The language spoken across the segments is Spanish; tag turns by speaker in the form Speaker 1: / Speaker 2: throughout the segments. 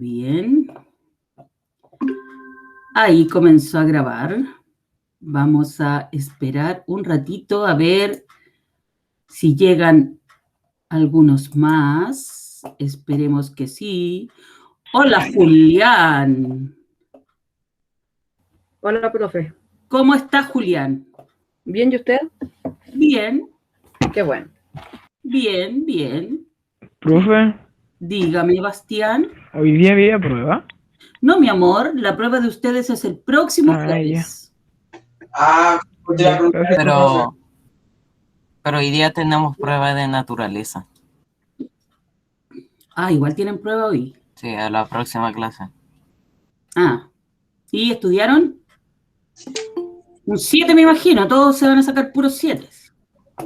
Speaker 1: Bien. Ahí comenzó a grabar. Vamos a esperar un ratito a ver si llegan algunos más. Esperemos que sí. Hola, Julián.
Speaker 2: Hola, profe.
Speaker 1: ¿Cómo está, Julián?
Speaker 2: ¿Bien y usted?
Speaker 1: Bien,
Speaker 2: Qué bueno.
Speaker 1: bien, bien.
Speaker 3: Profe,
Speaker 1: Dígame, Bastián.
Speaker 3: ¿hoy día había prueba?
Speaker 1: No, mi amor, la prueba de ustedes es el próximo jueves.
Speaker 4: Pero hoy día tenemos prueba de naturaleza.
Speaker 1: Ah, igual tienen prueba hoy.
Speaker 4: Sí, a la próxima clase.
Speaker 1: Ah, ¿y estudiaron? Un 7 me imagino, todos se van a sacar puros 7.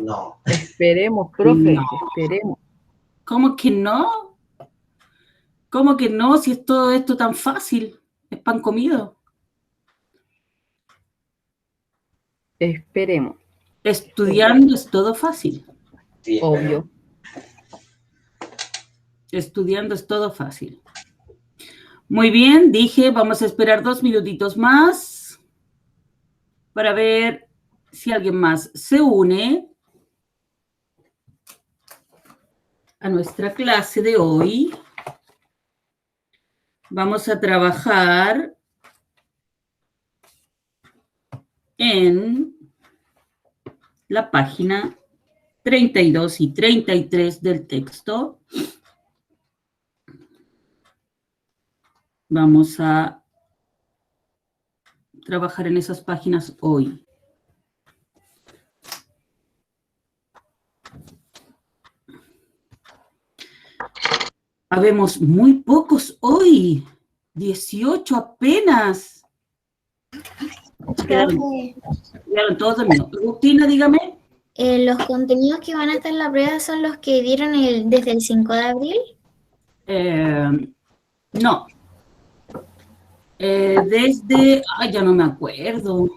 Speaker 2: No. Esperemos, profe,
Speaker 1: No.
Speaker 2: esperemos.
Speaker 1: ¿Cómo que no? ¿Cómo que no? Si es todo esto tan fácil, es pan comido.
Speaker 2: Esperemos.
Speaker 1: Estudiando es todo fácil.
Speaker 2: Sí, obvio.
Speaker 1: Estudiando es todo fácil. Muy bien, dije, vamos a esperar 2 minutitos más para ver si alguien más se une a nuestra clase de hoy. Vamos a trabajar en la página 32 y 33 del texto. Vamos a trabajar en esas páginas hoy. Habemos muy pocos hoy, 18 apenas. Quedaron todos dormidos. Agustina, dígame.
Speaker 5: ¿Los contenidos que van a estar en la prueba son los que dieron desde el 5 de abril?
Speaker 1: No. Desde, ya no me acuerdo.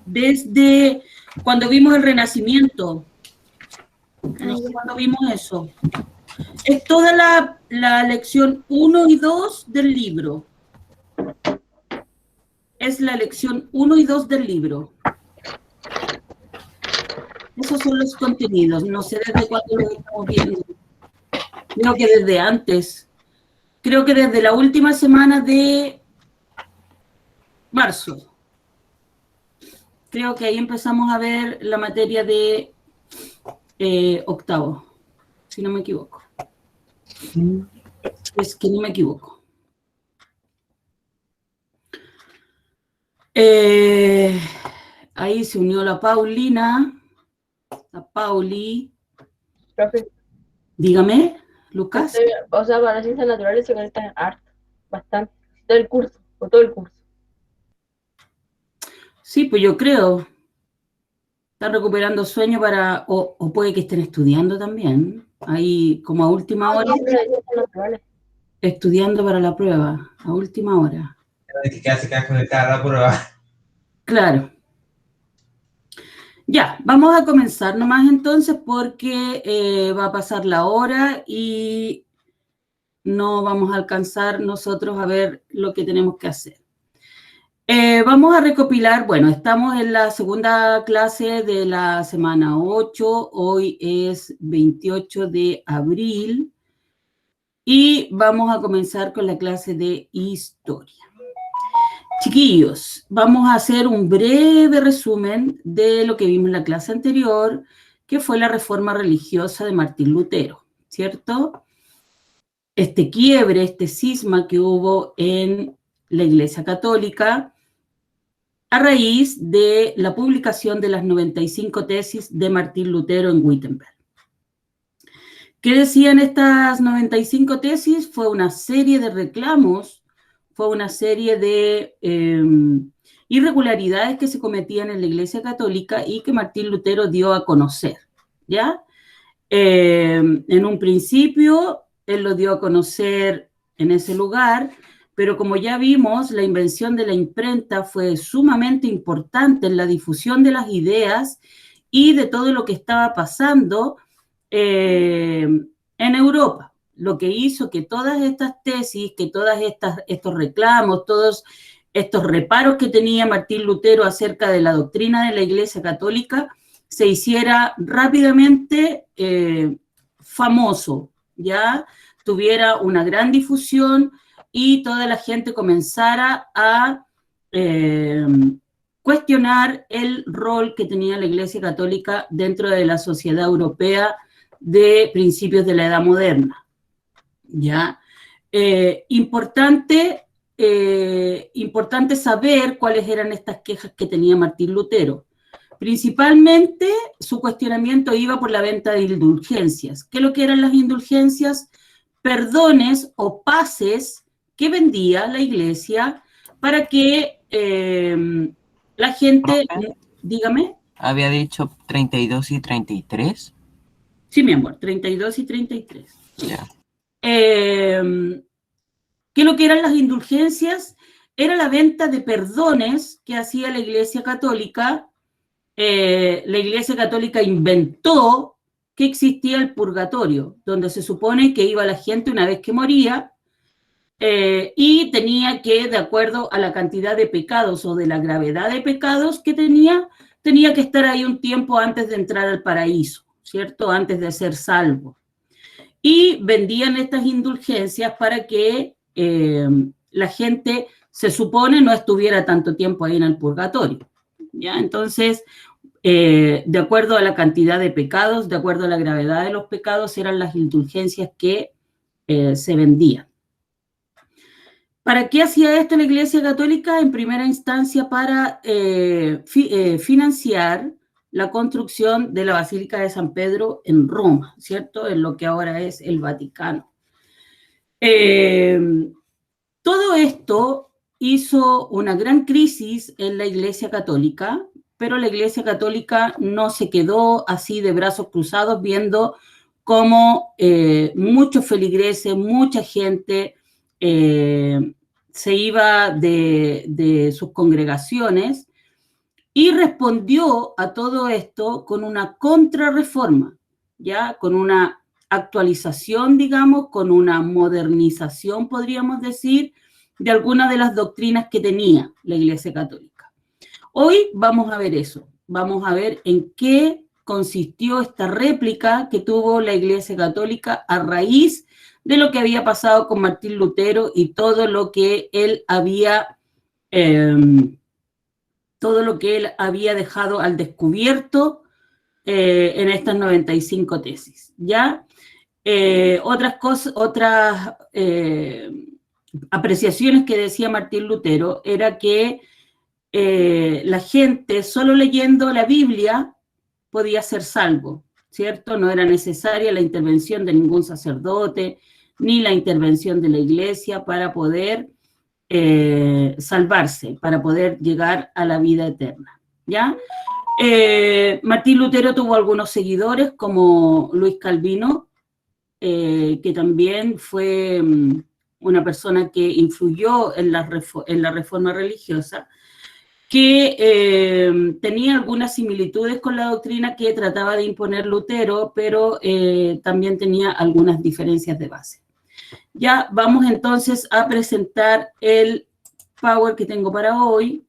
Speaker 1: Desde cuando vimos el Renacimiento. No sé cuándo vimos eso. Es toda la lección 1 y 2 del libro. Es la lección 1 y 2 del libro. Esos son los contenidos. No sé desde cuándo los estamos viendo. Creo que desde antes. Creo que desde la última semana de marzo. Creo que ahí empezamos a ver la materia de octavo, si no me equivoco. Es que no me equivoco. Ahí se unió la Paulina. La Pauli.
Speaker 6: Profe.
Speaker 1: Dígame, Lucas.
Speaker 6: O sea, para ciencias naturales se conectan harto, bastante. Todo el curso, por todo el curso.
Speaker 1: Sí, pues yo creo. Están recuperando sueño para, o puede que estén estudiando también. Ahí, como a última hora. Estudiando para la prueba, a última hora.
Speaker 7: Que se queda conectada a la prueba.
Speaker 1: Claro. Ya, vamos a comenzar nomás entonces porque va a pasar la hora y no vamos a alcanzar nosotros a ver lo que tenemos que hacer. Vamos a recopilar, bueno, estamos en la segunda clase de la semana 8, hoy es 28 de abril y vamos a comenzar con la clase de historia. Chiquillos, vamos a hacer un breve resumen de lo que vimos en la clase anterior, que fue la reforma religiosa de Martín Lutero, ¿cierto? Este quiebre, este cisma que hubo en la Iglesia Católica a raíz de la publicación de las 95 tesis de Martín Lutero en Wittenberg. ¿Qué decían estas 95 tesis? Fue una serie de reclamos, fue una serie de irregularidades que se cometían en la Iglesia Católica y que Martín Lutero dio a conocer, ¿ya? En un principio, él lo dio a conocer en ese lugar, pero como ya vimos, la invención de la imprenta fue sumamente importante en la difusión de las ideas y de todo lo que estaba pasando en Europa. lo que hizo que todas estas tesis, que todos estos reclamos, todos estos reparos que tenía Martín Lutero acerca de la doctrina de la Iglesia Católica, se hiciera rápidamente famoso, ya tuviera una gran difusión y toda la gente comenzara a cuestionar el rol que tenía la Iglesia Católica dentro de la sociedad europea de principios de la Edad Moderna. ¿Ya? Importante saber cuáles eran estas quejas que tenía Martín Lutero. Principalmente, su cuestionamiento iba por la venta de indulgencias. ¿Qué es lo que eran las indulgencias? Perdones o pases que vendía la Iglesia para que la gente... Dígame.
Speaker 4: Había dicho 32 y 33.
Speaker 1: Sí, mi amor, 32 y 33.
Speaker 4: Ya.
Speaker 1: ¿Qué es lo que eran las indulgencias? Era la venta de perdones que hacía la Iglesia Católica. La Iglesia Católica inventó que existía el purgatorio, donde se supone que iba la gente una vez que moría y tenía que, de acuerdo a la cantidad de pecados o de la gravedad de pecados que tenía que estar ahí un tiempo antes de entrar al paraíso, ¿cierto? Antes de ser salvo. Y vendían estas indulgencias para que la gente, se supone, no estuviera tanto tiempo ahí en el purgatorio, ¿ya? Entonces, de acuerdo a la cantidad de pecados, de acuerdo a la gravedad de los pecados, eran las indulgencias que se vendían. ¿Para qué hacía esto la Iglesia Católica? En primera instancia para financiar la construcción de la Basílica de San Pedro en Roma, ¿cierto? En lo que ahora es el Vaticano. Todo esto hizo una gran crisis en la Iglesia Católica, pero la Iglesia Católica no se quedó así de brazos cruzados viendo cómo muchos feligreses, mucha gente se iba de sus congregaciones y respondió a todo esto con una contrarreforma, ¿ya? Con una actualización, digamos, con una modernización, podríamos decir, de algunas de las doctrinas que tenía la Iglesia Católica. Hoy vamos a ver eso, vamos a ver en qué consistió esta réplica que tuvo la Iglesia Católica a raíz de lo que había pasado con Martín Lutero y todo lo que él había dejado al descubierto en estas 95 tesis, ¿ya? Otras apreciaciones que decía Martín Lutero era que la gente solo leyendo la Biblia podía ser salvo, ¿cierto? No era necesaria la intervención de ningún sacerdote ni la intervención de la Iglesia para poder salvarse, para poder llegar a la vida eterna, ¿ya? Martín Lutero tuvo algunos seguidores como Luis Calvino, que también fue una persona que influyó en la reforma religiosa, que tenía algunas similitudes con la doctrina que trataba de imponer Lutero, pero también tenía algunas diferencias de base. Ya vamos entonces a presentar el Power que tengo para hoy,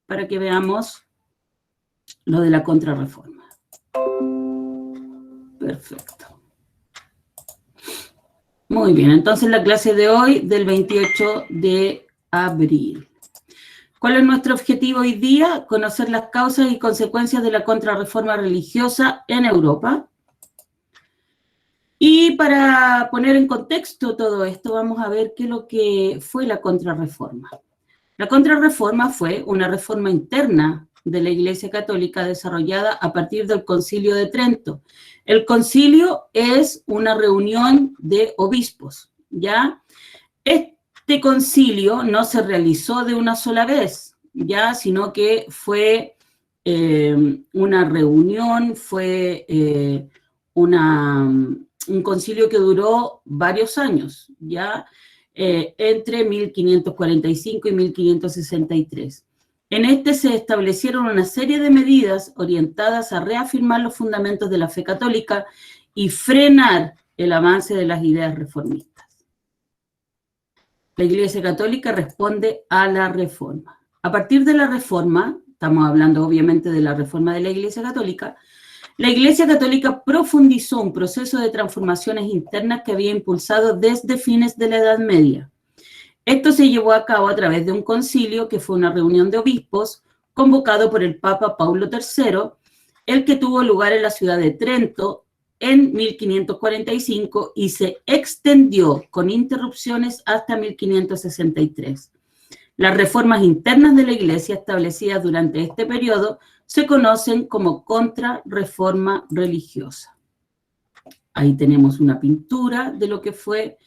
Speaker 1: para que veamos lo de la contrarreforma. Perfecto. Muy bien, entonces la clase de hoy, del 28 de abril. ¿Cuál es nuestro objetivo hoy día? Conocer las causas y consecuencias de la contrarreforma religiosa en Europa. Y para poner en contexto todo esto, vamos a ver qué es lo que fue la contrarreforma. La contrarreforma fue una reforma interna de la Iglesia Católica desarrollada a partir del Concilio de Trento. El concilio es una reunión de obispos, ¿ya? Este concilio no se realizó de una sola vez, ¿ya? Sino que fue una reunión, fue un concilio que duró varios años, ¿ya? Entre 1545 y 1563. En este se establecieron una serie de medidas orientadas a reafirmar los fundamentos de la fe católica y frenar el avance de las ideas reformistas. La Iglesia Católica responde a la Reforma. A partir de la Reforma, estamos hablando obviamente de la Reforma de la Iglesia Católica, la Iglesia Católica profundizó un proceso de transformaciones internas que había impulsado desde fines de la Edad Media. Esto se llevó a cabo a través de un concilio que fue una reunión de obispos convocado por el Papa Paulo III, el que tuvo lugar en la ciudad de Trento en 1545 y se extendió con interrupciones hasta 1563. Las reformas internas de la Iglesia establecidas durante este periodo se conocen como contrarreforma religiosa. Ahí tenemos una pintura de lo que fue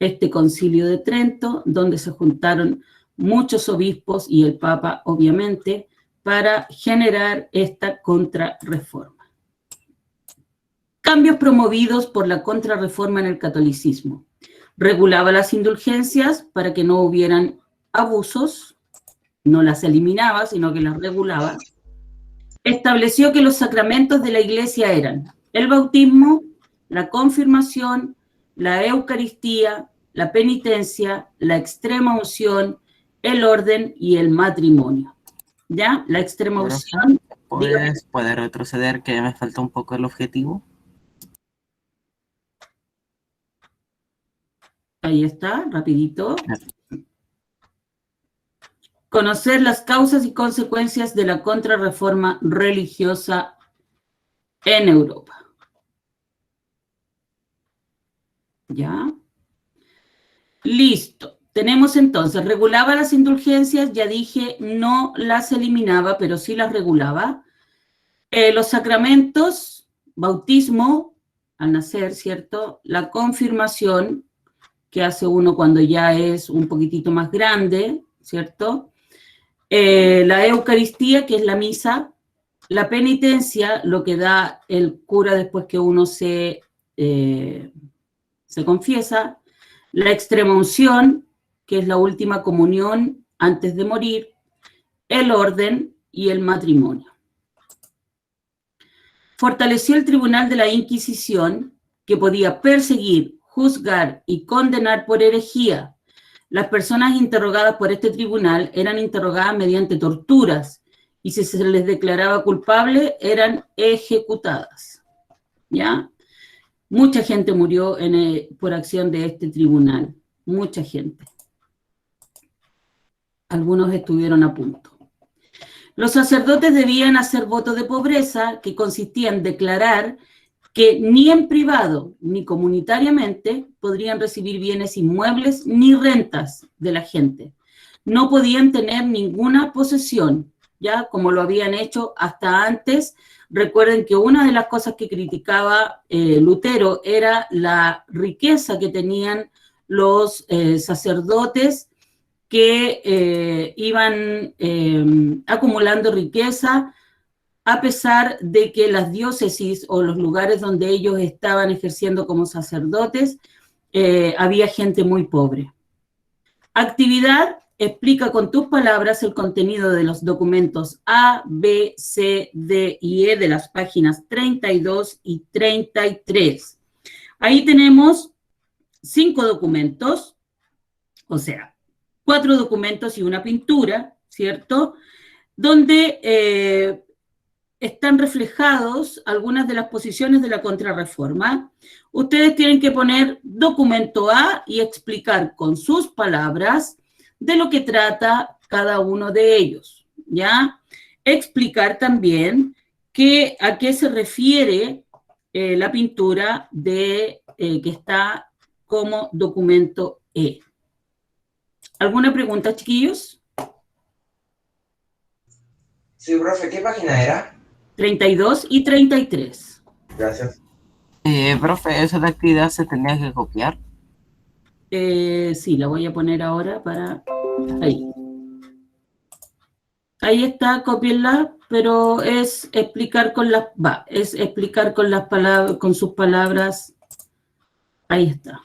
Speaker 1: este concilio de Trento, donde se juntaron muchos obispos y el Papa, obviamente, para generar esta contrarreforma. Cambios promovidos por la contrarreforma en el catolicismo. Regulaba las indulgencias para que no hubieran abusos, no las eliminaba, sino que las regulaba. Estableció que los sacramentos de la Iglesia eran el bautismo, la confirmación, la Eucaristía, la penitencia, la extrema unción, el orden y el matrimonio. ¿Ya? La extrema unción.
Speaker 4: ¿Puede retroceder, que me falta un poco el objetivo?
Speaker 1: Ahí está, rapidito. Conocer las causas y consecuencias de la contrarreforma religiosa en Europa. ¿Ya? Listo. Tenemos entonces, regulaba las indulgencias, ya dije, no las eliminaba, pero sí las regulaba. Los sacramentos, bautismo, al nacer, ¿cierto? La confirmación, que hace uno cuando ya es un poquitito más grande, ¿cierto? La Eucaristía, que es la misa, la penitencia, lo que da el cura después que uno se confiesa, la extrema unción, que es la última comunión antes de morir, el orden y el matrimonio. Fortaleció el Tribunal de la Inquisición, que podía perseguir, juzgar y condenar por herejía. Las personas interrogadas por este tribunal eran interrogadas mediante torturas y si se les declaraba culpable eran ejecutadas. ¿Ya? Mucha gente murió por acción de este tribunal, mucha gente. Algunos estuvieron a punto. Los sacerdotes debían hacer voto de pobreza, que consistía en declarar que ni en privado ni comunitariamente podrían recibir bienes inmuebles ni rentas de la gente. No podían tener ninguna posesión, ya como lo habían hecho hasta antes. Recuerden que una de las cosas que criticaba Lutero era la riqueza que tenían los sacerdotes que iban acumulando riqueza a pesar de que las diócesis o los lugares donde ellos estaban ejerciendo como sacerdotes, había gente muy pobre. Actividad: explica con tus palabras el contenido de los documentos A, B, C, D y E de las páginas 32 y 33. Ahí tenemos 5 documentos, o sea, 4 documentos y una pintura, ¿cierto? Donde están reflejados algunas de las posiciones de la contrarreforma. Ustedes tienen que poner documento A y explicar con sus palabras de lo que trata cada uno de ellos, ¿ya? Explicar también a qué se refiere la pintura que está como documento E. ¿Alguna pregunta, chiquillos?
Speaker 7: Sí, profe, ¿qué página era?
Speaker 1: 32 y 33.
Speaker 7: Gracias.
Speaker 4: Profe, ¿esa de actividad se tenía que copiar?
Speaker 1: Sí, la voy a poner ahora para... Ahí. Ahí está, cópienla, pero es explicar con las... es explicar con las palabras, con sus palabras. Ahí está.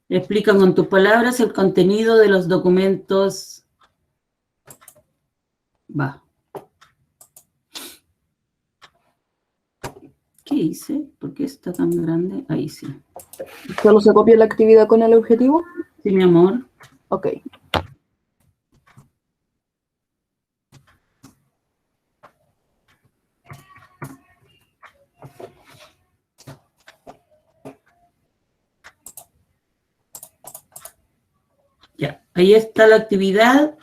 Speaker 1: Explican con tus palabras el contenido de los documentos. ¿Qué hice? ¿Por qué está tan grande? Ahí sí.
Speaker 2: ¿Solo se copia la actividad con el objetivo?
Speaker 1: Sí, mi amor.
Speaker 2: Ok.
Speaker 1: Ya, ahí está la actividad.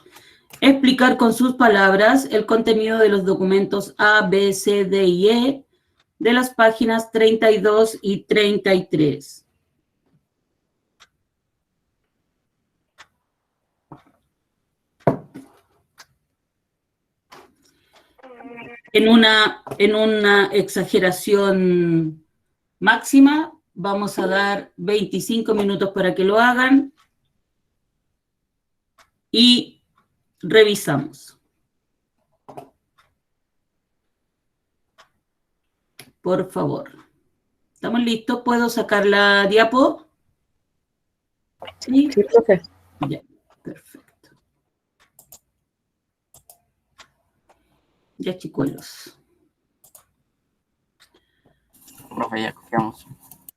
Speaker 1: Explicar con sus palabras el contenido de los documentos A, B, C, D y E de las páginas 32 y 33. En una exageración máxima, vamos a dar 25 minutos para que lo hagan y revisamos. Por favor. ¿Estamos listos? ¿Puedo sacar la diapo? Sí,
Speaker 2: Sí, profe.
Speaker 1: ya, perfecto. Ya, chicuelos.
Speaker 4: Profe, ya copiamos.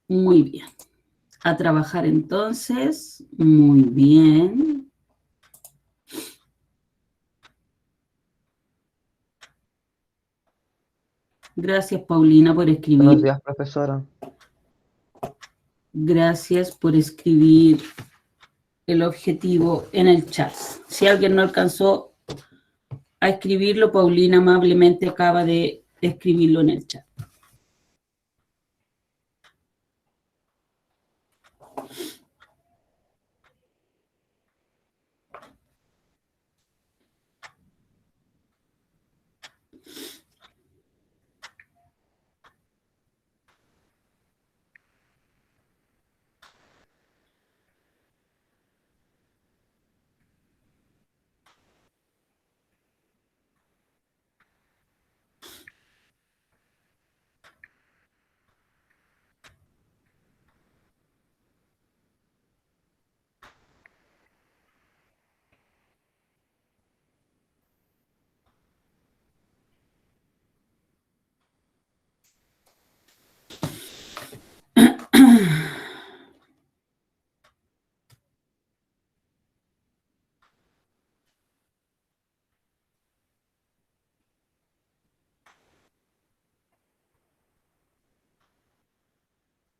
Speaker 1: Muy bien. A trabajar entonces. Muy bien. Gracias, Paulina, por escribir.
Speaker 8: Buenos días, profesora.
Speaker 1: Gracias por escribir el objetivo en el chat. Si alguien no alcanzó a escribirlo, Paulina amablemente acaba de escribirlo en el chat.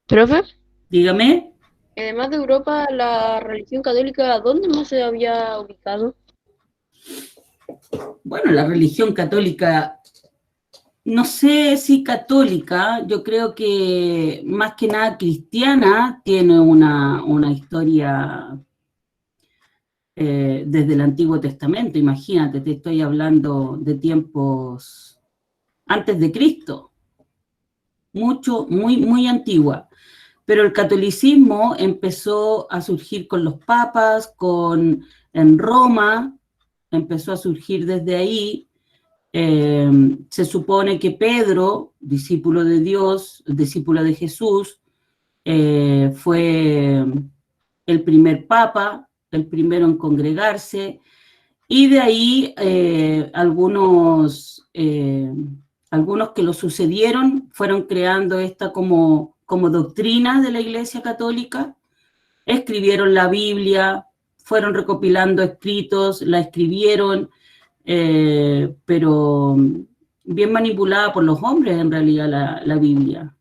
Speaker 6: ¿Profe?
Speaker 1: Dígame.
Speaker 6: Además de Europa, la religión católica, ¿dónde más se había ubicado?
Speaker 1: Bueno, la religión católica, no sé si católica, yo creo que más que nada cristiana, tiene una historia desde el Antiguo Testamento. Imagínate, te estoy hablando de tiempos antes de Cristo, muy antigua. Pero el catolicismo empezó a surgir con los papas, en Roma, empezó a surgir desde ahí. Se supone que Pedro, discípulo de Dios, discípulo de Jesús, fue el primer papa, el primero en congregarse, y de ahí algunos que lo sucedieron fueron creando esta como doctrina de la Iglesia Católica, escribieron la Biblia, fueron recopilando escritos, la escribieron, pero bien manipulada por los hombres en realidad la Biblia,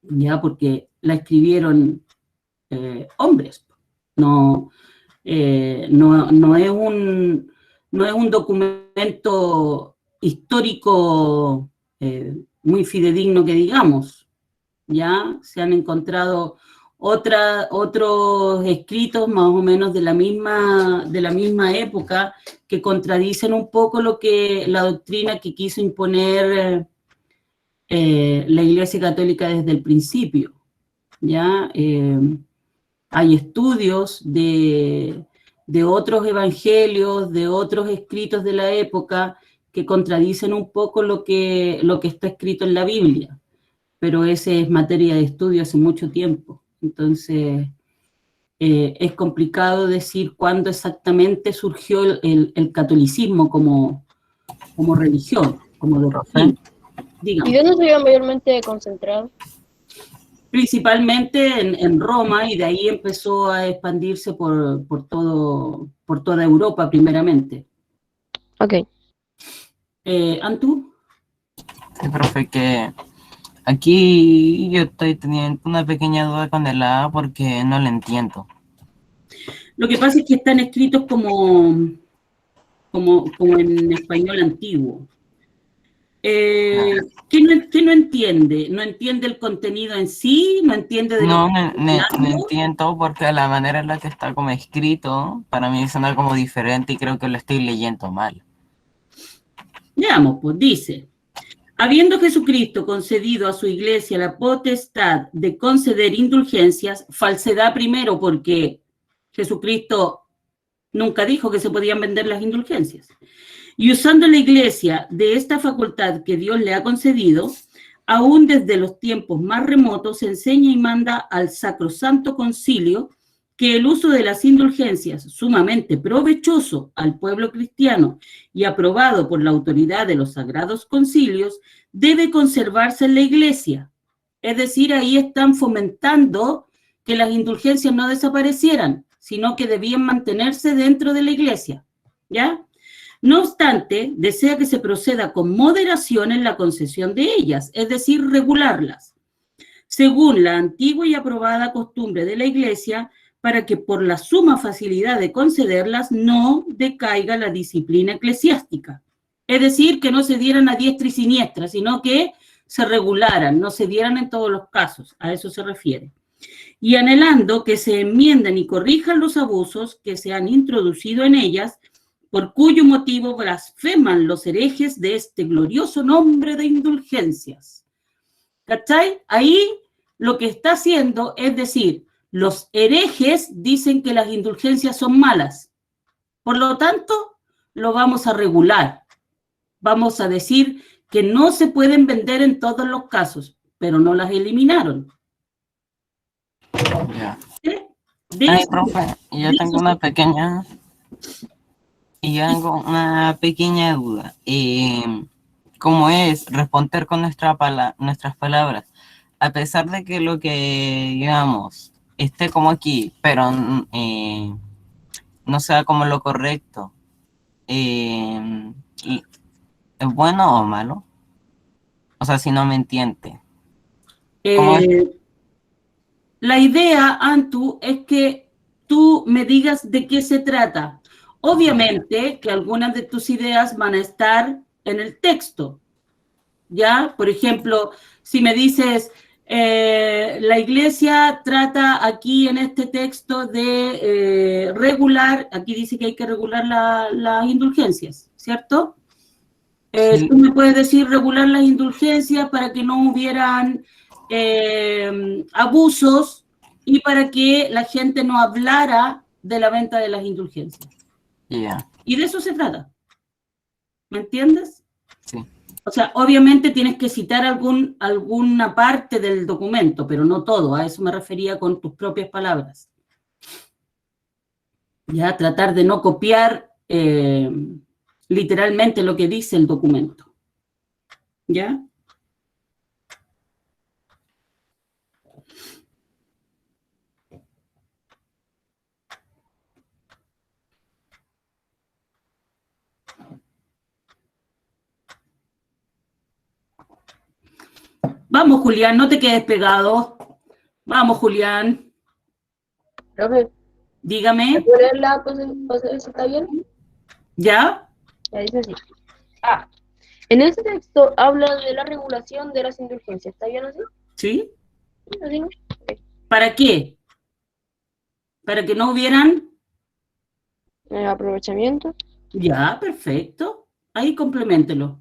Speaker 1: ya, porque la escribieron hombres, no es un documento histórico muy fidedigno que digamos. Ya se han encontrado otros escritos más o menos de la misma época que contradicen un poco la doctrina que quiso imponer la Iglesia Católica desde el principio. ¿Ya? Hay estudios de otros evangelios, de otros escritos de la época que contradicen un poco lo que está escrito en la Biblia, pero ese es materia de estudio hace mucho tiempo. Entonces, es complicado decir cuándo exactamente surgió el catolicismo como religión, como doctrina. Digamos.
Speaker 6: ¿Y dónde se había mayormente concentrado?
Speaker 1: Principalmente en Roma, y de ahí empezó a expandirse por toda Europa primeramente.
Speaker 6: Ok.
Speaker 1: ¿Antú?
Speaker 4: Sí, profe, que aquí yo estoy teniendo una pequeña duda con el A porque no lo entiendo.
Speaker 1: Lo que pasa es que están escritos como en español antiguo. ¿Qué no entiende? ¿No entiende el contenido en sí? ¿No entiende de lo
Speaker 4: No,
Speaker 1: que está
Speaker 4: no
Speaker 1: hablando?
Speaker 4: entiendo porque la manera en la que está como escrito para mí suena como diferente y creo que lo estoy leyendo mal.
Speaker 1: Veamos, pues dice, habiendo Jesucristo concedido a su iglesia la potestad de conceder indulgencias, falsedad primero porque Jesucristo nunca dijo que se podían vender las indulgencias. Y usando la iglesia de esta facultad que Dios le ha concedido, aún desde los tiempos más remotos enseña y manda al Sacrosanto Concilio que el uso de las indulgencias, sumamente provechoso al pueblo cristiano y aprobado por la autoridad de los sagrados concilios, debe conservarse en la iglesia. Es decir, ahí están fomentando que las indulgencias no desaparecieran, sino que debían mantenerse dentro de la iglesia. ¿Ya? No obstante, desea que se proceda con moderación en la concesión de ellas, es decir, regularlas, según la antigua y aprobada costumbre de la Iglesia, para que por la suma facilidad de concederlas no decaiga la disciplina eclesiástica. Es decir, que no se dieran a diestra y siniestra, sino que se regularan, no se dieran en todos los casos, a eso se refiere. Y anhelando que se enmienden y corrijan los abusos que se han introducido en ellas, por cuyo motivo blasfeman los herejes de este glorioso nombre de indulgencias. ¿Cachai? Ahí lo que está haciendo es decir, los herejes dicen que las indulgencias son malas. Por lo tanto, lo vamos a regular. Vamos a decir que no se pueden vender en todos los casos, pero no las eliminaron.
Speaker 4: Ya.
Speaker 1: Ay,
Speaker 4: profe, yo tengo una pequeña duda. ¿Cómo es responder con nuestras palabras? A pesar de que lo que digamos esté como aquí, pero no sea como lo correcto, ¿es bueno o malo? O sea, si no me entiende.
Speaker 1: La idea, Antu, es que tú me digas de qué se trata. Obviamente que algunas de tus ideas van a estar en el texto, ¿ya? Por ejemplo, si me dices, la iglesia trata aquí en este texto de regular, aquí dice que hay que regular las indulgencias, ¿cierto?
Speaker 4: Sí.
Speaker 1: Tú me puedes decir regular las indulgencias para que no hubieran abusos y para que la gente no hablara de la venta de las indulgencias.
Speaker 4: Yeah.
Speaker 1: Y de eso se trata. ¿Me entiendes?
Speaker 4: Sí.
Speaker 1: O sea, obviamente tienes que citar alguna parte del documento, pero no todo. A eso me refería con tus propias palabras. Ya, tratar de no copiar literalmente lo que dice el documento. ¿Ya? Vamos, Julián, no te quedes pegado. Vamos, Julián.
Speaker 6: Profe,
Speaker 1: Dígame.
Speaker 6: ¿puedo leer la cosa si está bien?
Speaker 1: ¿Ya?
Speaker 6: Ya dice así. Ah, en este texto habla de la regulación de las indulgencias. ¿Está bien así?
Speaker 1: ¿Sí?
Speaker 6: ¿Así no? Okay.
Speaker 1: ¿Para qué? Para que no hubieran...
Speaker 6: Aprovechamiento.
Speaker 1: Ya, perfecto. Ahí compleméntelo.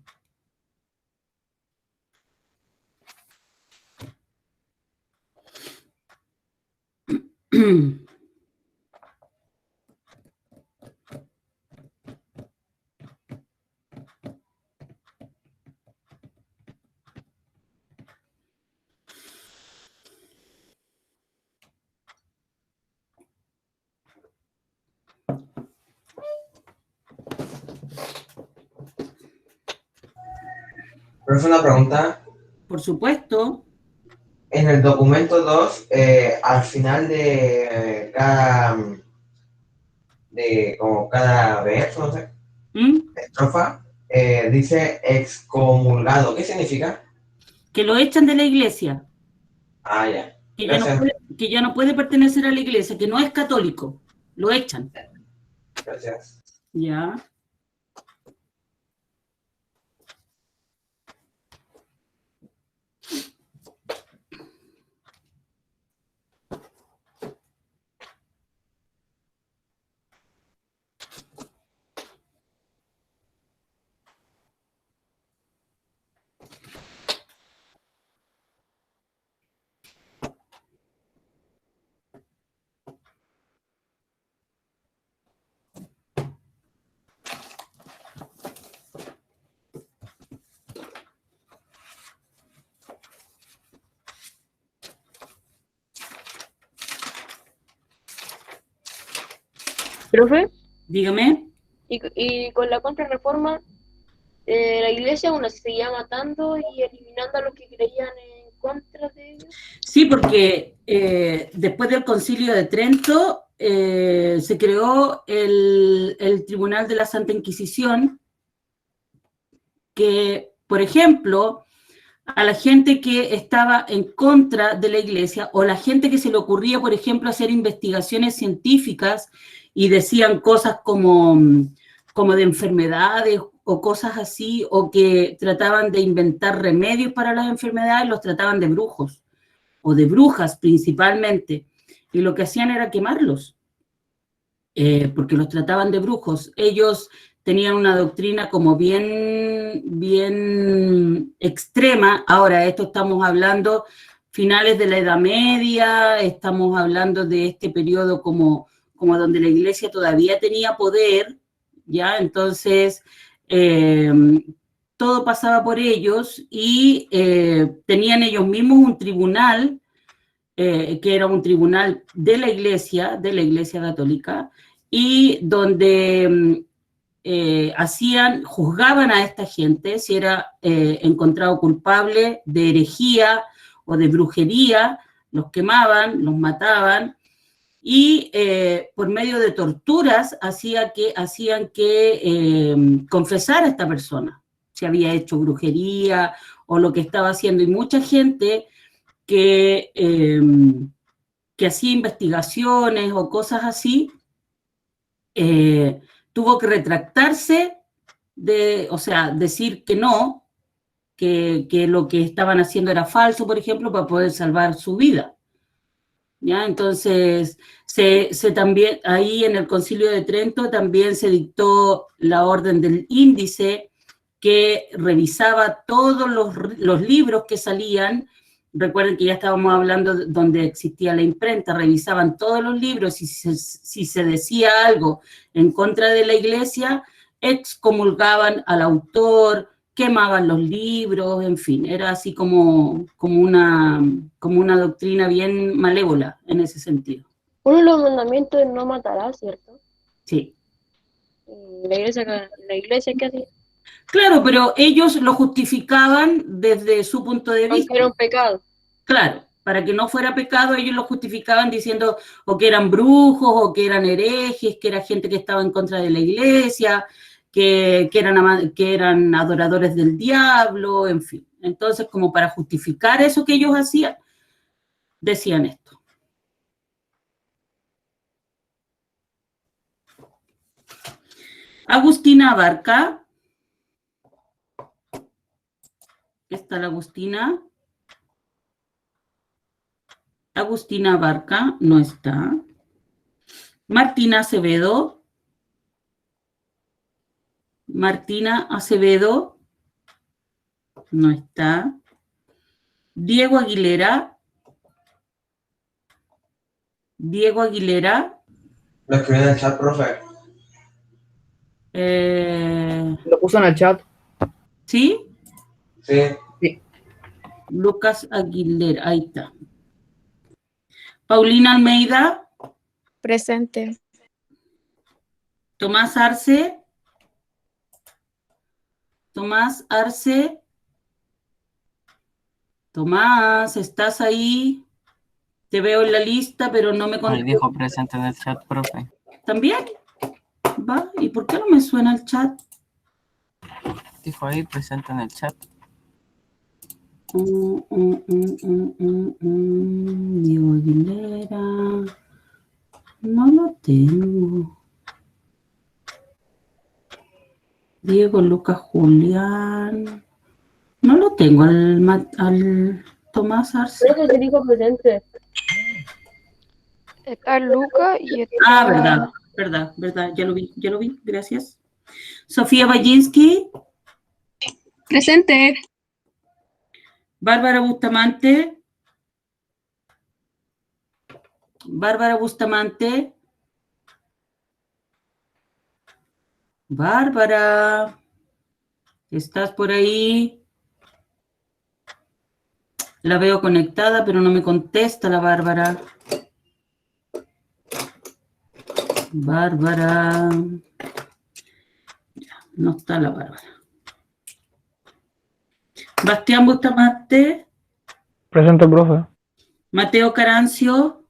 Speaker 7: Profe, una pregunta.
Speaker 1: Por supuesto.
Speaker 7: En el documento 2, al final como cada verso, no sé, estrofa, dice excomulgado. ¿Qué significa?
Speaker 1: Que lo echan de la iglesia.
Speaker 7: Ah, ya.
Speaker 1: Que
Speaker 7: Gracias.
Speaker 1: ya no puede pertenecer a la iglesia, que no es católico. Lo echan.
Speaker 7: Gracias.
Speaker 1: Ya.
Speaker 6: Profe,
Speaker 1: Dígame.
Speaker 6: y con la contrarreforma, la iglesia aún así seguía matando y eliminando a los que creían en contra de ellos.
Speaker 1: Sí, porque después del Concilio de Trento se creó el Tribunal de la Santa Inquisición, que, por ejemplo, a la gente que estaba en contra de la iglesia o la gente que se le ocurría, por ejemplo, hacer investigaciones científicas y decían cosas como de enfermedades o cosas así, o que trataban de inventar remedios para las enfermedades, los trataban de brujos o de brujas principalmente, y lo que hacían era quemarlos, porque los trataban de brujos. Ellos tenían una doctrina como bien extrema. Ahora, esto estamos hablando finales de la Edad Media, estamos hablando de este periodo como donde la iglesia todavía tenía poder, ¿ya? Entonces, todo pasaba por ellos y tenían ellos mismos un tribunal, que era un tribunal de la iglesia católica, y donde juzgaban a esta gente si era encontrado culpable de herejía o de brujería, los quemaban, los mataban, y por medio de torturas hacían que confesara a esta persona si había hecho brujería o lo que estaba haciendo. Y mucha gente que hacía investigaciones o cosas así, tuvo que retractarse, o sea, decir que no, que lo que estaban haciendo era falso, por ejemplo, para poder salvar su vida. ¿Ya? Entonces, también ahí en el Concilio de Trento también se dictó la Orden del Índice, que revisaba todos los libros que salían. Recuerden que ya estábamos hablando de donde existía la imprenta, revisaban todos los libros y si se decía algo en contra de la iglesia, excomulgaban al autor, quemaban los libros, en fin, era así como una doctrina bien malévola en ese sentido.
Speaker 6: Uno de los mandamientos es no matarás, ¿cierto?
Speaker 1: Sí.
Speaker 6: La iglesia ¿qué hacía?
Speaker 1: Claro, pero ellos lo justificaban desde su punto de vista.
Speaker 6: Aunque era un pecado.
Speaker 1: Claro, para que no fuera pecado, ellos lo justificaban diciendo o que eran brujos, o que eran herejes, que era gente que estaba en contra de la iglesia, que eran adoradores del diablo, en fin. Entonces, como para justificar eso que ellos hacían, decían esto. Agustina Abarca. ¿Está la Agustina? Agustina Abarca no está. Martina Acevedo. Martina Acevedo no está. Diego Aguilera. Diego Aguilera.
Speaker 7: Lo escribí en el chat, profe.
Speaker 2: Lo puso en el chat.
Speaker 1: ¿Sí?
Speaker 7: Sí.
Speaker 2: Sí.
Speaker 1: Lucas Aguilera, ahí está. Paulina Almeida.
Speaker 8: Presente.
Speaker 1: Tomás Arce. Tomás Arce. Tomás, ¿estás ahí? Te veo en la lista, pero no me
Speaker 4: Ahí
Speaker 1: contestas.
Speaker 4: dijo presente en el chat, profe.
Speaker 1: ¿También? ¿Va? ¿Y por qué no me suena el chat?
Speaker 4: Dijo ahí presente en el chat.
Speaker 1: Diego Aguilera. No lo tengo. Diego Lucas Julián. No lo tengo al Tomás Arce.
Speaker 6: Profe, se dijo presente.
Speaker 8: Está Luca y está...
Speaker 1: Ah, verdad. Ya lo vi. Gracias. Sofía Bajinsky.
Speaker 9: Presente.
Speaker 1: Bárbara Bustamante. Bárbara, ¿estás por ahí? La veo conectada, pero no me contesta la Bárbara. Bárbara. No está la Bárbara. Bastián Bustamante.
Speaker 3: Presente, profe.
Speaker 1: Mateo Carancio.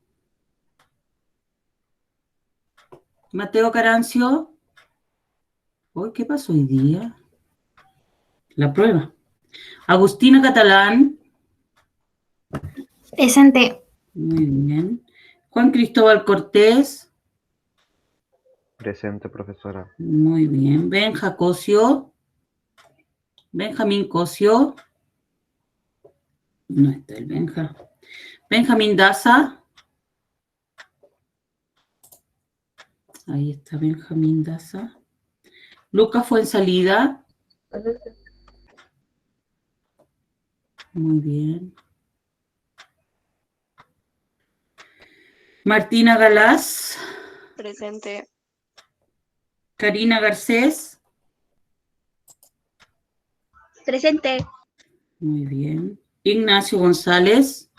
Speaker 1: Uy, ¿qué pasó hoy día? La prueba. Agustina Catalán.
Speaker 5: Presente.
Speaker 1: Muy bien. Juan Cristóbal Cortés.
Speaker 10: Presente, profesora.
Speaker 1: Muy bien. Benjamín Cosio. No está el Benja. Benjamín Daza. Ahí está Benjamín Daza. Lucas Fuensalida. Muy bien. Martina Galás.
Speaker 8: Presente.
Speaker 1: Karina Garcés.
Speaker 9: Presente.
Speaker 1: Muy bien. Ignacio González.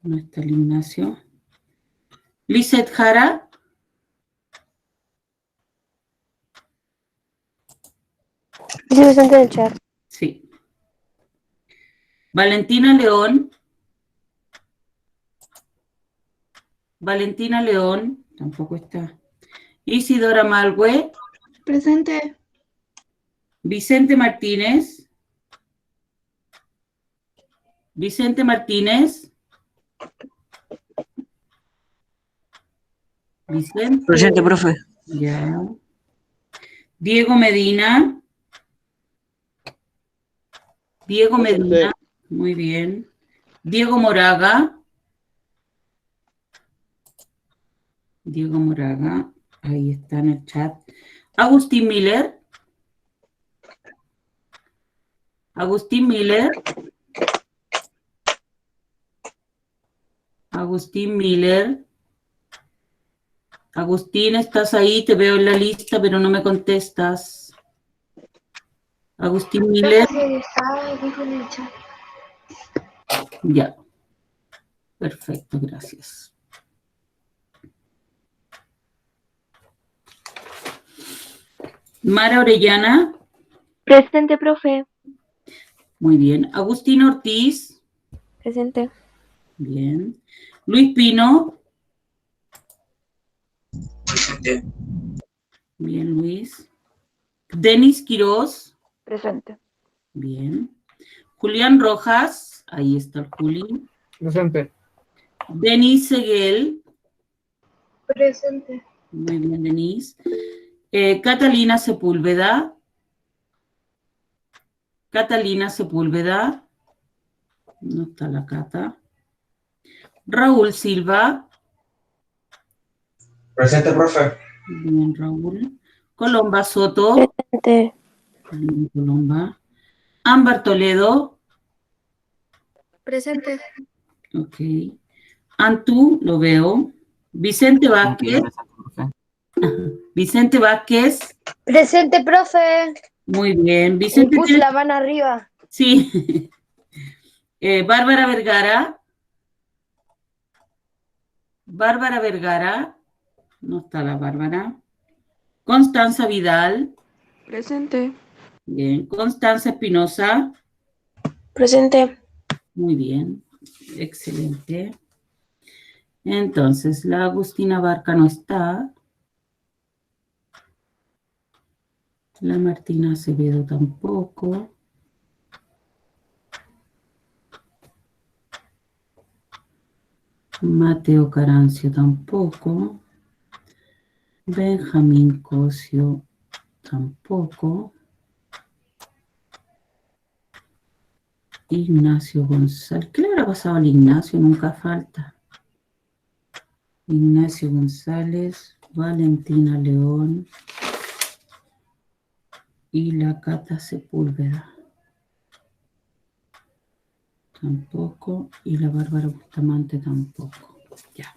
Speaker 1: No está el Ignacio. Lizeth Jara.
Speaker 8: Dice presente en el chat.
Speaker 1: Sí. Valentina León. Tampoco está. Isidora Malgue.
Speaker 9: Presente.
Speaker 1: Vicente Martínez. Vicente.
Speaker 4: Presente, profe.
Speaker 1: Ya. Diego Medina. Muy bien. Diego Moraga. Ahí está en el chat. Agustín Miller. Agustín, ¿estás ahí? Te veo en la lista, pero no me contestas. Agustín Miller. Ya. Perfecto, gracias. Mara Orellana.
Speaker 8: Presente, profe.
Speaker 1: Muy bien. Agustín Ortiz.
Speaker 8: Presente.
Speaker 1: Bien. Luis Pino. Bien, Luis. Denis Quiroz.
Speaker 8: Presente.
Speaker 1: Bien. Julián Rojas. Ahí está el Juli.
Speaker 2: Presente.
Speaker 1: Denis Seguel.
Speaker 9: Presente.
Speaker 1: Muy bien, Denis. Catalina Sepúlveda. No está la Cata. Raúl Silva.
Speaker 7: Presente, profe.
Speaker 1: Bien, Raúl. Colomba Soto.
Speaker 8: Presente.
Speaker 1: Bien, Colomba. Ámbar Toledo.
Speaker 8: Presente.
Speaker 1: Ok. Antú, lo veo. Vicente Vázquez. Vicente Vázquez.
Speaker 8: Presente, profe.
Speaker 1: Muy bien.
Speaker 8: Y
Speaker 1: Vicente.
Speaker 8: puse la mano arriba.
Speaker 1: Sí. Bárbara Vergara. No está la Bárbara. Constanza Vidal.
Speaker 8: Presente.
Speaker 1: Bien. Constanza Espinosa.
Speaker 8: Presente.
Speaker 1: Muy bien, excelente. Entonces, la Agustina Barca no está. La Martina Acevedo tampoco. Mateo Carancio tampoco. Benjamín Cosio tampoco. Ignacio González. ¿Qué le habrá pasado al Ignacio? Nunca falta. Ignacio González, Valentina León y la Cata Sepúlveda. Tampoco. Y la Bárbara Bustamante tampoco. Ya.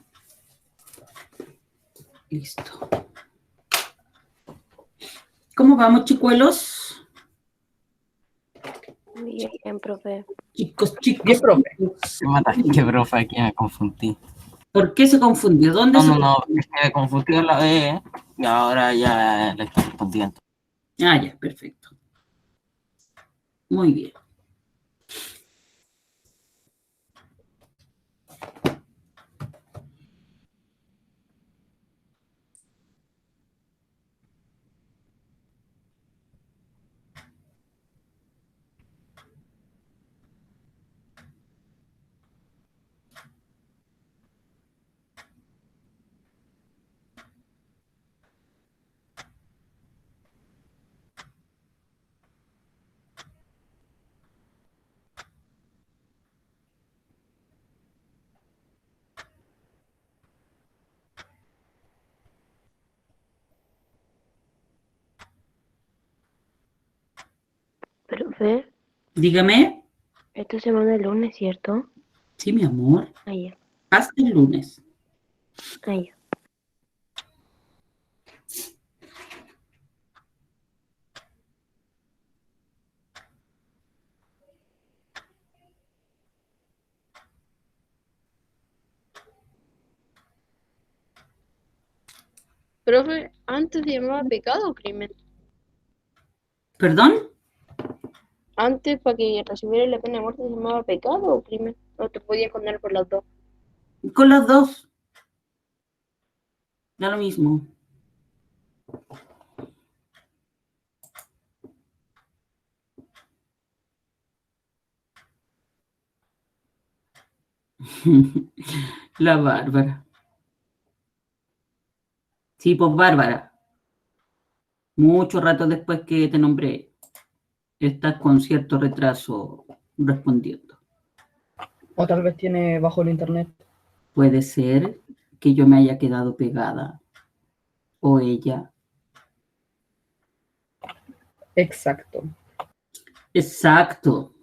Speaker 1: Listo. ¿Cómo vamos, chicuelos?
Speaker 8: Bien, profe.
Speaker 1: Chicos,
Speaker 2: Bien, profe.
Speaker 4: Me mataste, profe, aquí me confundí.
Speaker 1: ¿Por qué se confundió? ¿Dónde se
Speaker 4: No,
Speaker 1: confundió?
Speaker 4: es que me confundí la vez y ahora ya le estoy respondiendo.
Speaker 1: Ah, ya, perfecto. Muy bien.
Speaker 8: Profe,
Speaker 1: Dígame.
Speaker 8: esta semana es lunes, ¿cierto?
Speaker 1: Sí, mi amor.
Speaker 8: Ahí ya.
Speaker 1: Hasta el lunes.
Speaker 8: Ahí ya.
Speaker 6: Profe, ¿antes se llamaba pecado o crimen?
Speaker 1: ¿Perdón?
Speaker 6: Antes, para que recibiera la pena de muerte, ¿se llamaba pecado o crimen? ¿O te podías condenar por las dos?
Speaker 1: Con las dos. Da lo mismo. La Bárbara. Sí, pues Bárbara. Mucho rato después que te nombré, estás con cierto retraso respondiendo.
Speaker 2: O tal vez tiene bajo el internet.
Speaker 1: Puede ser que yo me haya quedado pegada. O ella.
Speaker 2: Exacto.
Speaker 1: Exacto.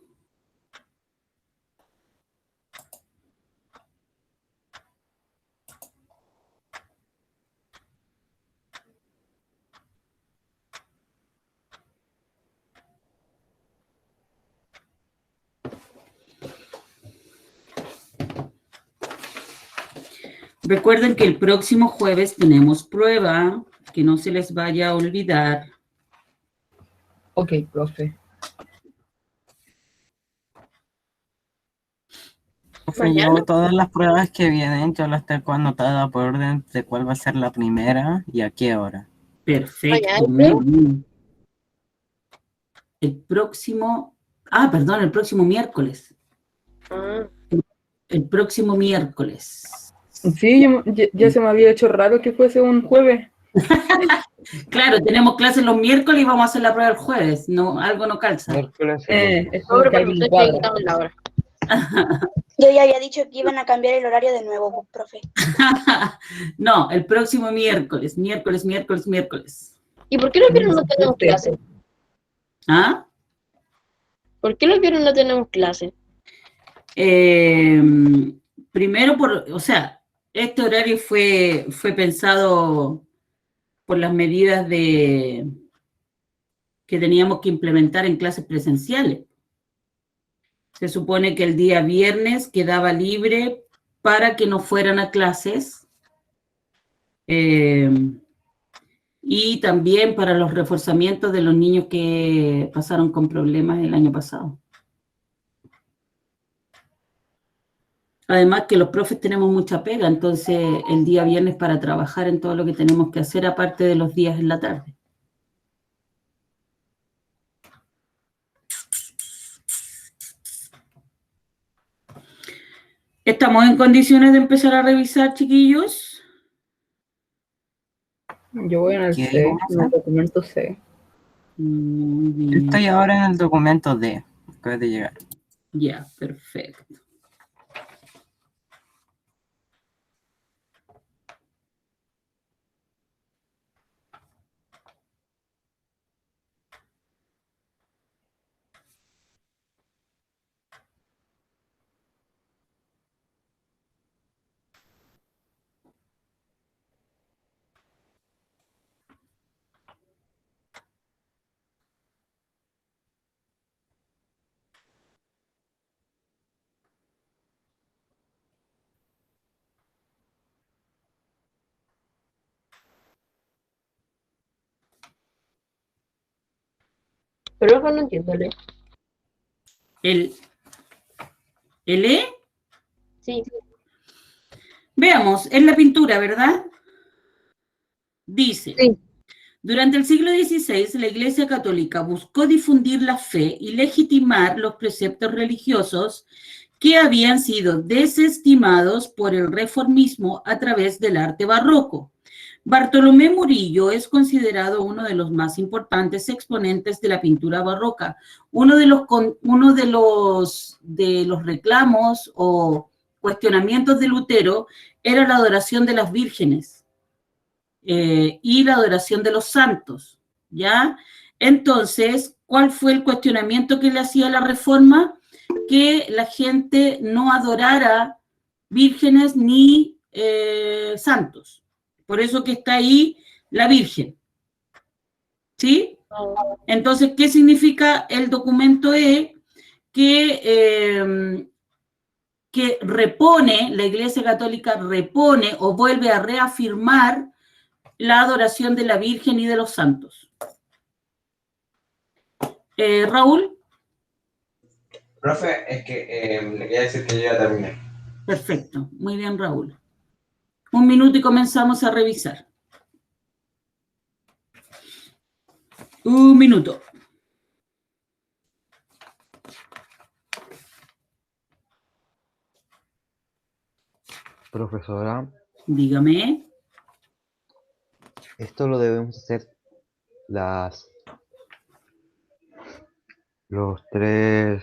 Speaker 1: Recuerden que el próximo jueves tenemos prueba, que no se les vaya a olvidar.
Speaker 2: Ok, profe.
Speaker 4: Profe, yo todas las pruebas que vienen, yo las tengo anotadas por orden de cuál va a ser la primera y a qué hora.
Speaker 1: Perfecto,
Speaker 6: Mañana,
Speaker 1: muy bien. El próximo, perdón, el próximo miércoles.
Speaker 6: Ah,
Speaker 1: El próximo miércoles.
Speaker 2: Sí, ya se me había hecho raro que fuese un jueves.
Speaker 1: Claro, tenemos clases los miércoles y vamos a hacer la prueba el jueves. No, algo no calza.
Speaker 3: Miércoles.
Speaker 2: Es
Speaker 6: ahora
Speaker 2: que
Speaker 6: para
Speaker 2: algo
Speaker 6: que
Speaker 2: no
Speaker 6: ustedes
Speaker 2: cuadra.
Speaker 6: hayan quitado la hora.
Speaker 8: Yo ya había dicho que iban a cambiar el horario de nuevo, profe.
Speaker 1: No, el próximo miércoles. Miércoles.
Speaker 6: ¿Y por qué los viernes no tenemos clase?
Speaker 1: ¿Ah?
Speaker 6: ¿Por qué los viernes no tenemos clase?
Speaker 1: Primero, este horario fue pensado por las medidas que teníamos que implementar en clases presenciales. Se supone que el día viernes quedaba libre para que no fueran a clases y también para los reforzamientos de los niños que pasaron con problemas el año pasado. Además que los profes tenemos mucha pega, entonces el día viernes para trabajar en todo lo que tenemos que hacer, aparte de los días en la tarde. ¿Estamos en condiciones de empezar a revisar, chiquillos?
Speaker 2: Yo voy en el
Speaker 4: ¿Qué
Speaker 2: C,
Speaker 4: vamos a
Speaker 2: en el
Speaker 4: hacer?
Speaker 2: documento C.
Speaker 1: Muy bien.
Speaker 4: Estoy ahora en el documento D. Acabo de llegar.
Speaker 1: Ya, perfecto.
Speaker 6: Pero no entiendo, ¿le?
Speaker 1: ¿El E?
Speaker 6: Sí,
Speaker 1: Veamos, es la pintura, ¿verdad? Dice,
Speaker 2: Sí.
Speaker 1: durante el siglo XVI, la Iglesia Católica buscó difundir la fe y legitimar los preceptos religiosos que habían sido desestimados por el reformismo a través del arte barroco. Bartolomé Murillo es considerado uno de los más importantes exponentes de la pintura barroca. Uno de los reclamos o cuestionamientos de Lutero era la adoración de las vírgenes y la adoración de los santos, ¿ya? Entonces, ¿cuál fue el cuestionamiento que le hacía la Reforma? Que la gente no adorara vírgenes ni santos. Por eso que está ahí la Virgen. ¿Sí? Entonces, ¿qué significa el documento E? Que repone, la Iglesia Católica repone o vuelve a reafirmar la adoración de la Virgen y de los santos. Raúl.
Speaker 7: Profe, es que le quería decir que yo ya terminé.
Speaker 1: Perfecto, muy bien, Raúl. Un minuto y comenzamos a revisar. Un minuto.
Speaker 10: Profesora,
Speaker 1: Dígame.
Speaker 10: esto lo debemos hacer los tres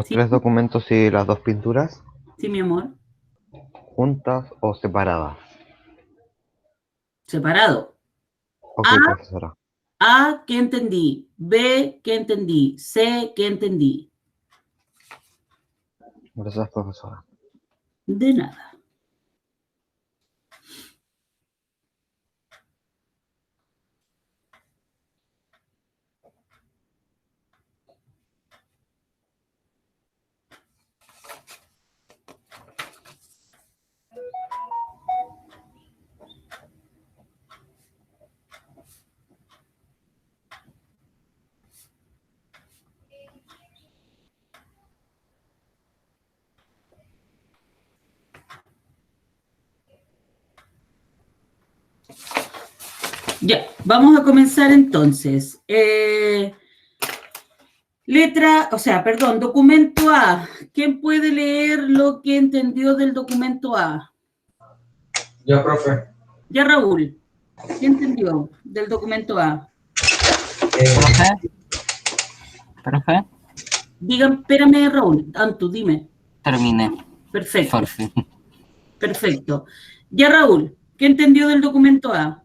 Speaker 1: Sí.
Speaker 10: documentos y las dos pinturas
Speaker 1: Sí, mi amor.
Speaker 10: juntas o separadas.
Speaker 1: Separado.
Speaker 10: Ok, profesora.
Speaker 1: A, ¿qué entendí? B, ¿qué entendí? C, ¿qué entendí?
Speaker 10: Gracias, profesora.
Speaker 1: De nada. Ya, vamos a comenzar entonces. Documento A. ¿Quién puede leer lo que entendió del documento A?
Speaker 7: Yo, profe.
Speaker 1: Ya, Raúl. ¿Qué entendió del documento A?
Speaker 4: ¿Profe?
Speaker 1: Digan, espérame, Raúl. Antu, dime.
Speaker 4: Terminé.
Speaker 1: Perfecto.
Speaker 4: Por fin.
Speaker 1: Perfecto. Ya, Raúl, ¿qué entendió del documento A?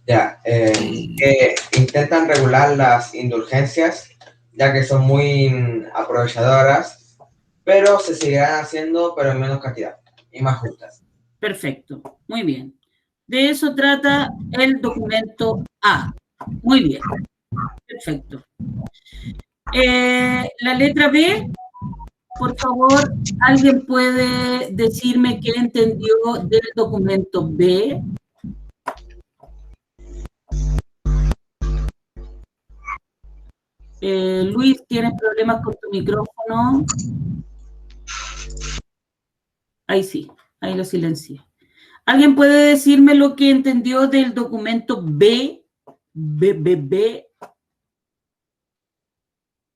Speaker 7: Ya, que intentan regular las indulgencias, ya que son muy aprovechadoras, pero se seguirán haciendo, pero en menos cantidad y más justas.
Speaker 1: Perfecto, muy bien. De eso trata el documento A. Muy bien, perfecto. La letra B, por favor, ¿alguien puede decirme qué entendió del documento B? Luis, ¿tienes problemas con tu micrófono? Ahí sí, ahí lo silencié. ¿Alguien puede decirme lo que entendió del documento B? B.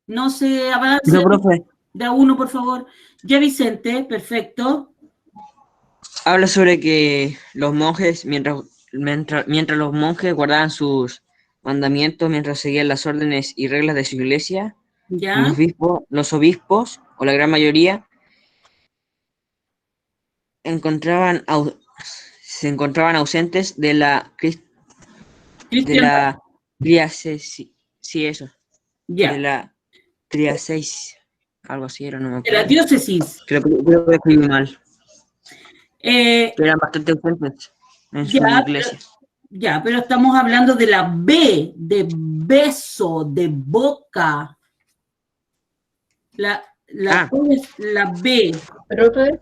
Speaker 1: No se avance.
Speaker 11: No, profe.
Speaker 1: De a uno, por favor. Ya, Vicente, perfecto.
Speaker 11: Habla sobre que los monjes, mientras los monjes guardaban sus mandamientos, mientras seguían las órdenes y reglas de su iglesia,
Speaker 1: Ya.
Speaker 11: los obispos, o la gran mayoría, se encontraban ausentes de la eso.
Speaker 1: Ya.
Speaker 11: De la triaseis, algo así era, no me
Speaker 1: De la
Speaker 11: acuerdo.
Speaker 1: diócesis.
Speaker 11: Creo que escribí mal. Que eran bastante ausentes en su iglesia.
Speaker 1: Pero estamos hablando de la B, de beso, de boca. La B.
Speaker 6: Profe,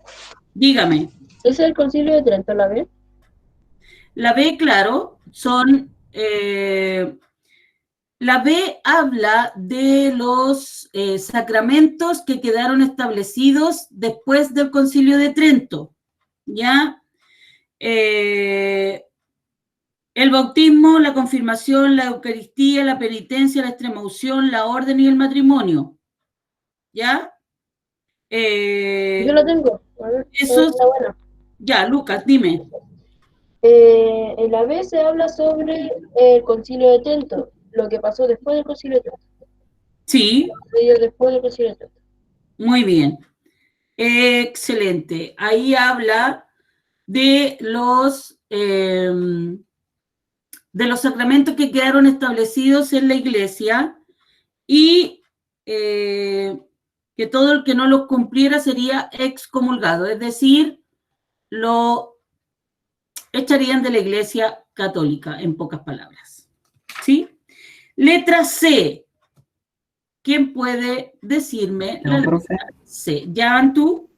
Speaker 1: Dígame.
Speaker 6: ¿ese es el Concilio de Trento, la B?
Speaker 1: La B, claro, son... la B habla de los sacramentos que quedaron establecidos después del Concilio de Trento, ¿ya? El bautismo, la confirmación, la Eucaristía, la penitencia, la extremaunción, la orden y el matrimonio, ¿ya?
Speaker 6: Yo lo tengo. A ver,
Speaker 1: Esos,
Speaker 6: está bueno.
Speaker 1: ya, Lucas, dime.
Speaker 6: En la B se habla sobre el Concilio de Trento, lo que pasó después del Concilio de Trento.
Speaker 1: Sí.
Speaker 6: Después del Concilio de Trento.
Speaker 1: Muy bien. Excelente. Ahí habla de los sacramentos que quedaron establecidos en la iglesia y que todo el que no los cumpliera sería excomulgado, es decir, lo echarían de la iglesia católica, en pocas palabras. ¿Sí? Letra C. ¿Quién puede decirme la letra C? ¿Ya, tú?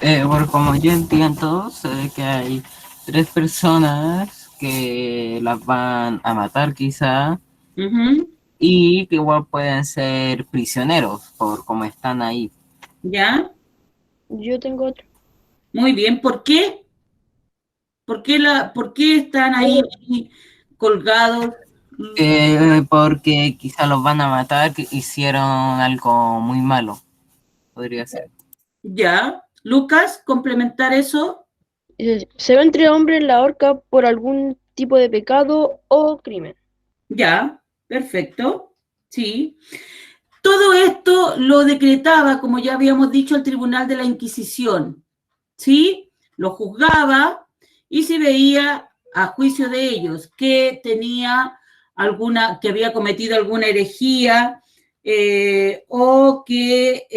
Speaker 4: Bueno, como yo entiendo, se ve que hay 3 personas que las van a matar quizá, y que igual pueden ser prisioneros por cómo están ahí.
Speaker 1: ¿Ya?
Speaker 6: Yo tengo otro.
Speaker 1: Muy bien, ¿por qué? ¿Por qué están ahí colgados?
Speaker 4: Porque quizá los van a matar, que hicieron algo muy malo, podría ser.
Speaker 1: Ya. Lucas, complementar eso.
Speaker 6: Se ve entre hombres en la horca por algún tipo de pecado o crimen.
Speaker 1: Ya, perfecto. Sí. Todo esto lo decretaba, como ya habíamos dicho, el Tribunal de la Inquisición. ¿Sí? Lo juzgaba y si veía, a juicio de ellos, que que había cometido alguna herejía o que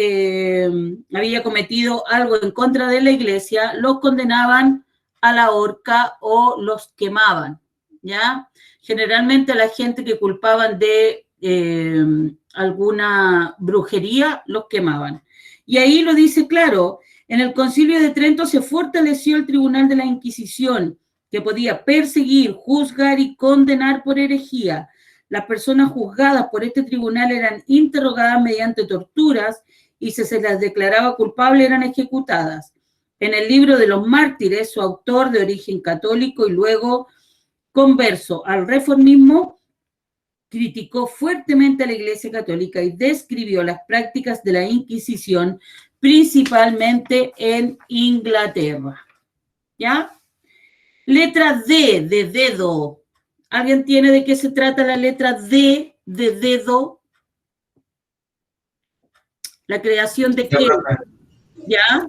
Speaker 1: había cometido algo en contra de la iglesia, los condenaban a la horca o los quemaban, ¿ya? Generalmente la gente que culpaban de alguna brujería, los quemaban. Y ahí lo dice claro, en el Concilio de Trento se fortaleció el Tribunal de la Inquisición, que podía perseguir, juzgar y condenar por herejía. Las personas juzgadas por este tribunal eran interrogadas mediante torturas y si se las declaraba culpables eran ejecutadas. En el libro de los mártires, su autor de origen católico y luego converso al reformismo, criticó fuertemente a la Iglesia Católica y describió las prácticas de la Inquisición, principalmente en Inglaterra. ¿Ya? Letra D, de dedo. ¿Alguien tiene de qué se trata la letra D, de dedo? La creación de qué. ¿Ya?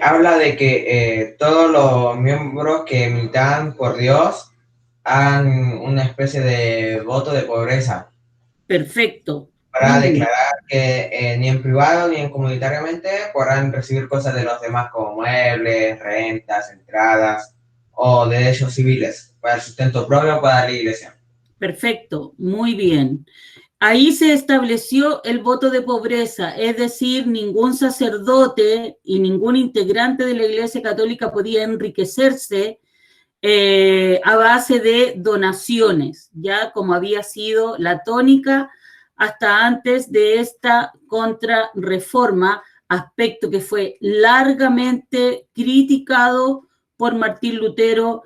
Speaker 7: Habla de que todos los miembros que militan por Dios hagan una especie de voto de pobreza.
Speaker 1: Perfecto.
Speaker 7: Para declarar que ni en privado ni en comunitariamente podrán recibir cosas de los demás como muebles, rentas, entradas o derechos civiles para el sustento propio para la iglesia.
Speaker 1: Perfecto, muy bien. Ahí se estableció el voto de pobreza, es decir, ningún sacerdote y ningún integrante de la Iglesia Católica podía enriquecerse a base de donaciones, ya como había sido la tónica hasta antes de esta contrarreforma, aspecto que fue largamente criticado por Martín Lutero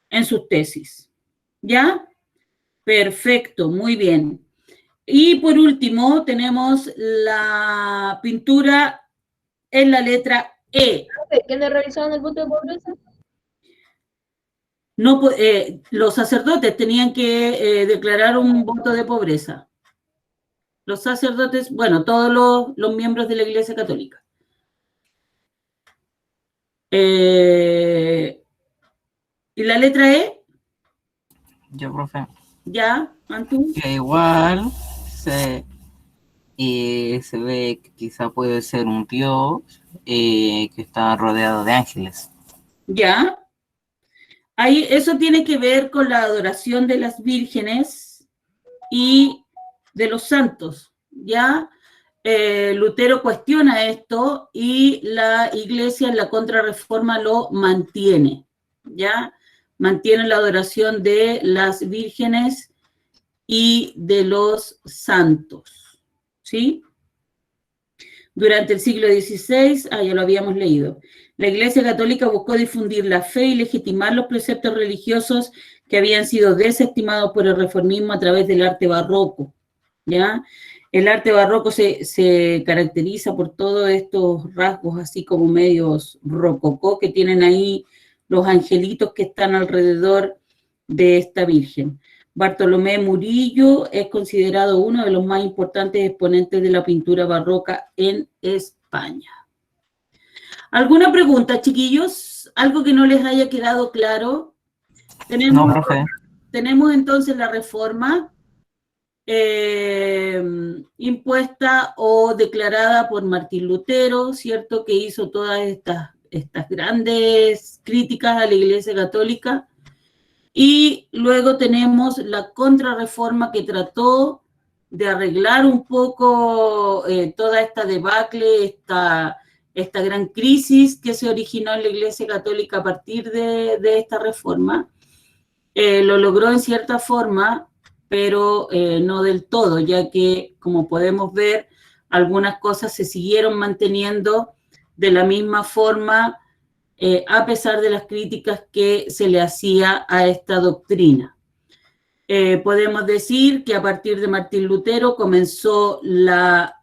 Speaker 1: en sus tesis. ¿Ya? Perfecto, muy bien. Y por último tenemos la pintura en la letra E.
Speaker 6: ¿Quiénes realizaban el voto de pobreza?
Speaker 1: No, los sacerdotes tenían que declarar un voto de pobreza. Los sacerdotes, bueno, todos los miembros de la Iglesia Católica. ¿Y la letra E?
Speaker 4: Yo, profe.
Speaker 1: Ya, Antú.
Speaker 4: Que igual se ve que quizá puede ser un dios que está rodeado de ángeles.
Speaker 1: Ya. Ahí, eso tiene que ver con la adoración de las vírgenes y de los santos, ¿ya? Lutero cuestiona esto y la Iglesia en la Contrarreforma lo mantiene, ¿ya? Mantiene la adoración de las vírgenes y de los santos, ¿sí? Durante el siglo XVI, ya lo habíamos leído, la Iglesia Católica buscó difundir la fe y legitimar los preceptos religiosos que habían sido desestimados por el reformismo a través del arte barroco, ¿ya? El arte barroco se caracteriza por todos estos rasgos así como medios rococó que tienen ahí los angelitos que están alrededor de esta Virgen. Bartolomé Murillo es considerado uno de los más importantes exponentes de la pintura barroca en España. ¿Alguna pregunta, chiquillos? ¿Algo que no les haya quedado claro?
Speaker 4: No, profe.
Speaker 1: Tenemos entonces la reforma impuesta o declarada por Martín Lutero, ¿cierto? Que hizo todas estas grandes críticas a la Iglesia Católica. Y luego tenemos la contrarreforma que trató de arreglar un poco toda esta debacle, esta gran crisis que se originó en la Iglesia Católica a partir de esta reforma. Lo logró en cierta forma, pero no del todo, ya que, como podemos ver, algunas cosas se siguieron manteniendo de la misma forma a pesar de las críticas que se le hacía a esta doctrina. Podemos decir que a partir de Martín Lutero comenzó la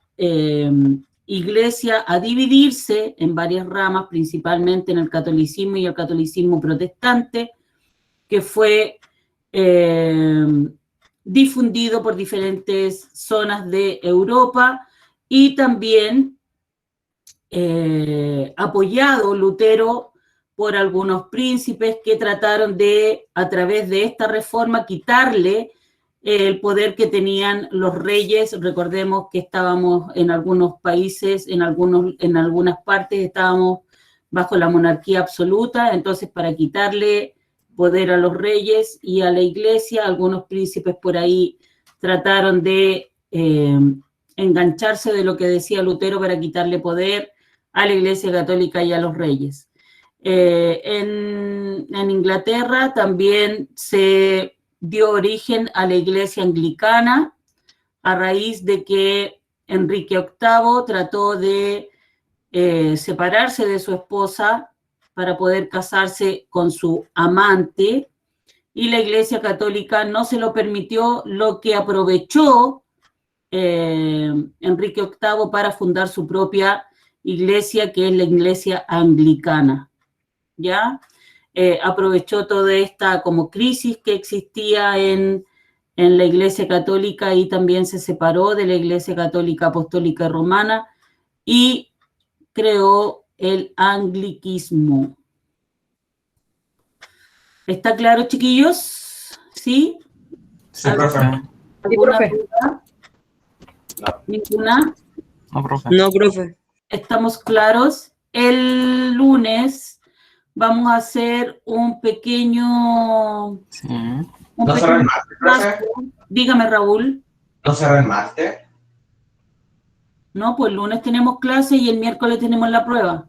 Speaker 1: Iglesia a dividirse en varias ramas, principalmente en el catolicismo y el catolicismo protestante, que fue difundido por diferentes zonas de Europa y también apoyado Lutero por algunos príncipes que trataron de, a través de esta reforma, quitarle el poder que tenían los reyes. Recordemos que estábamos en algunos países, en algunas partes estábamos bajo la monarquía absoluta, entonces para quitarle poder a los reyes y a la iglesia, algunos príncipes por ahí trataron de engancharse de lo que decía Lutero para quitarle poder a la Iglesia Católica y a los reyes. En Inglaterra también se dio origen a la Iglesia Anglicana a raíz de que Enrique VIII trató de separarse de su esposa para poder casarse con su amante, y la Iglesia Católica no se lo permitió, lo que aprovechó Enrique VIII para fundar su propia iglesia, que es la Iglesia Anglicana, ¿ya? Aprovechó toda esta como crisis que existía en la Iglesia Católica y también se separó de la Iglesia Católica Apostólica Romana y creó el anglicismo. ¿Está claro, chiquillos? ¿Sí?
Speaker 7: Sí, profe.
Speaker 1: ¿Alguna duda? ¿Ninguna?
Speaker 4: No, profe.
Speaker 11: No, profe.
Speaker 1: ¿Estamos claros? El lunes vamos a hacer un pequeño...
Speaker 4: Sí.
Speaker 7: ¿No será el martes, profe?
Speaker 1: Dígame, Raúl.
Speaker 7: ¿No será el martes?
Speaker 1: No, pues el lunes tenemos clase y el miércoles tenemos la prueba.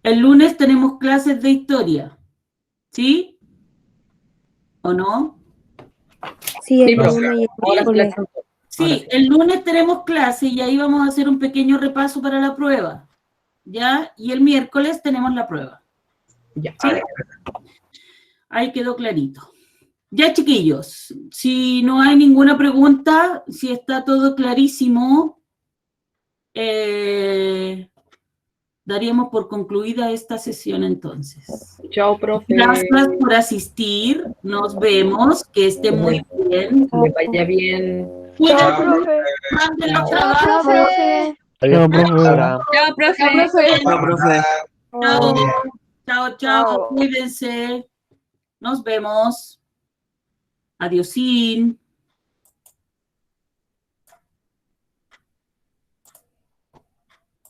Speaker 1: El lunes tenemos clases de historia, ¿sí? ¿O no?
Speaker 2: Sí, el lunes y el miércoles.
Speaker 1: Sí, el lunes tenemos clase y ahí vamos a hacer un pequeño repaso para la prueba, ¿ya? Y el miércoles tenemos la prueba.
Speaker 2: Ya.
Speaker 1: ¿Sí? Ahí quedó clarito. Ya, chiquillos, si no hay ninguna pregunta, si está todo clarísimo, daríamos por concluida esta sesión entonces.
Speaker 2: Chao, profe.
Speaker 1: Gracias por asistir, nos vemos, que esté muy bien.
Speaker 2: Que vaya bien.
Speaker 1: Chao,
Speaker 9: profe.
Speaker 1: manden los
Speaker 9: Chao,
Speaker 1: trabajos.
Speaker 9: profe.
Speaker 3: Adiós, profe.
Speaker 11: Chao, profe.
Speaker 4: Chao, profe.
Speaker 1: Chao, chao, chao, cuídense. Nos vemos. Adiosín.